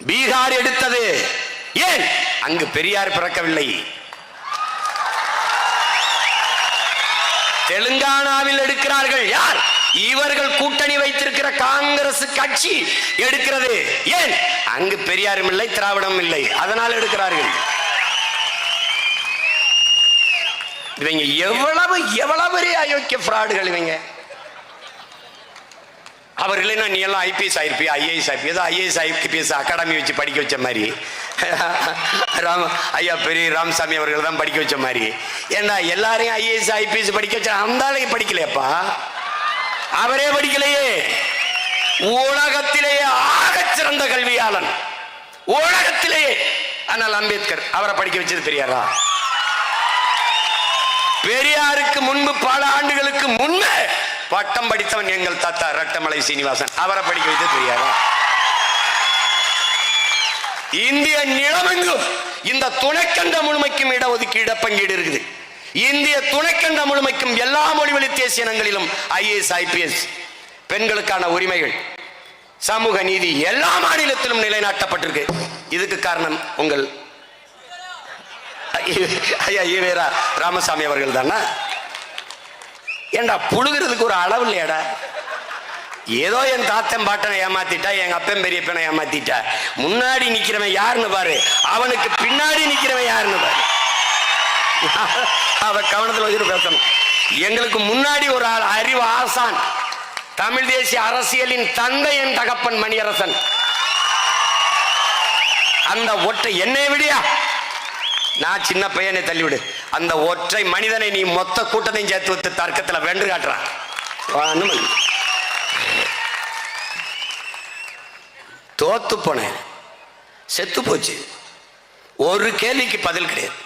பீகார் எடுத்தது. ஏன்? அங்கு பெரியார் பிறக்கவில்லை. தெலுங்கானாவில் எடுக்கிறார்கள். யார்? இவர்கள் கூட்டணி வைத்திருக்கிற காங்கிரஸ் கட்சி எடுக்கிறது. ஏன்? அங்கு பெரியாரும் இல்லை, திராவிடம் இல்லை, அதனால் எடுக்கிறார்கள். இவங்க எவ்வளவு எவ்வளவு பெரிய அயோக்கிய ஃப்ராடுகள் இவங்க. அவர் இல்லைன்னா நீ எல்லாம் ஐபிஎஸ் ஆயிருப்பியா, ஐஏஎஸ் ஆயிருப்பியா, ஏதோ ஐஏஎஸ் ஐபிஎஸ் அகாடமி வச்சு படிக்க வச்ச மாதிரி ஐயா பெரிய ராமசாமி அவர்கள் தான் படிக்க வச்ச மாதிரி. ஏன்னா எல்லாரையும் ஐஏஎஸ் ஐபிஎஸ் படிக்க வச்ச அந்த ஆளையும் படிக்கலையப்பா, அவரே படிக்கலையே. உலகத்திலேயே ஆகச் சிறந்த கல்வியாளன் உலகத்திலேயே. ஆனால் அம்பேத்கர் அவரை படிக்க வச்சது பெரியாரா? பெரியாருக்கு முன்பு பல ஆண்டுகளுக்கு முன்பே பட்டம் படித்தவன் எங்கள் தாத்தா ரட்டமலை சீனிவாசன், அவரை படிக்க வைத்தது பெரியாரா? இந்திய நிலமெங்கும் இந்த துணைக்கண்ட முழுமைக்கும் இடஒதுக்கீடு பங்கீடு இருக்குது. இந்திய துணைக்கண்ட முழுமைக்கும் எல்லா மொழிவழி தேசிய இனங்களிலும் ஐஏஎஸ் ஐபிஎஸ், பெண்களுக்கான உரிமைகள், சமூக நீதி எல்லா மாநிலத்திலும் நிலைநாட்டப்பட்டிருக்கு. இதுக்கு காரணம் உங்கள் ஐயா ஈவேரா ராமசாமி அவர்கள் தானா? ஏண்டா புழுகிறதுக்கு ஒரு அளவு இல்லையாடா? ஏதோ என் தாத்தன் பாட்டனை ஏமாத்திட்டா, எங்க அப்பன் பெரியப்பனை ஏமாத்திட்டா, முன்னாடி நிக்கிறவன் யாருன்னு பாரு, அவனுக்கு பின்னாடி நிக்கிறவன் யாருன்னு பாரு. அத கவனத்தில் வச்சுட்டு பேசணும். எங்களுக்கு முன்னாடி ஒரு ஆள் அறிவு ஆசான், தமிழ் தேசிய அரசியலின் தந்தை என் தகப்பன் மணியரசன். அந்த ஒற்றை என்னை விடியா, நான் சின்ன பையனை தள்ளிவிடு, அந்த ஒற்றை மனிதனை நீ மொத்த கூட்டத்தையும் சேர்த்து வைத்து தர்க்கத்தில் வென்று காட்டுறான். தோத்து போனேன், செத்து போச்சு. ஒரு கேள்விக்கு பதில் கிடையாது.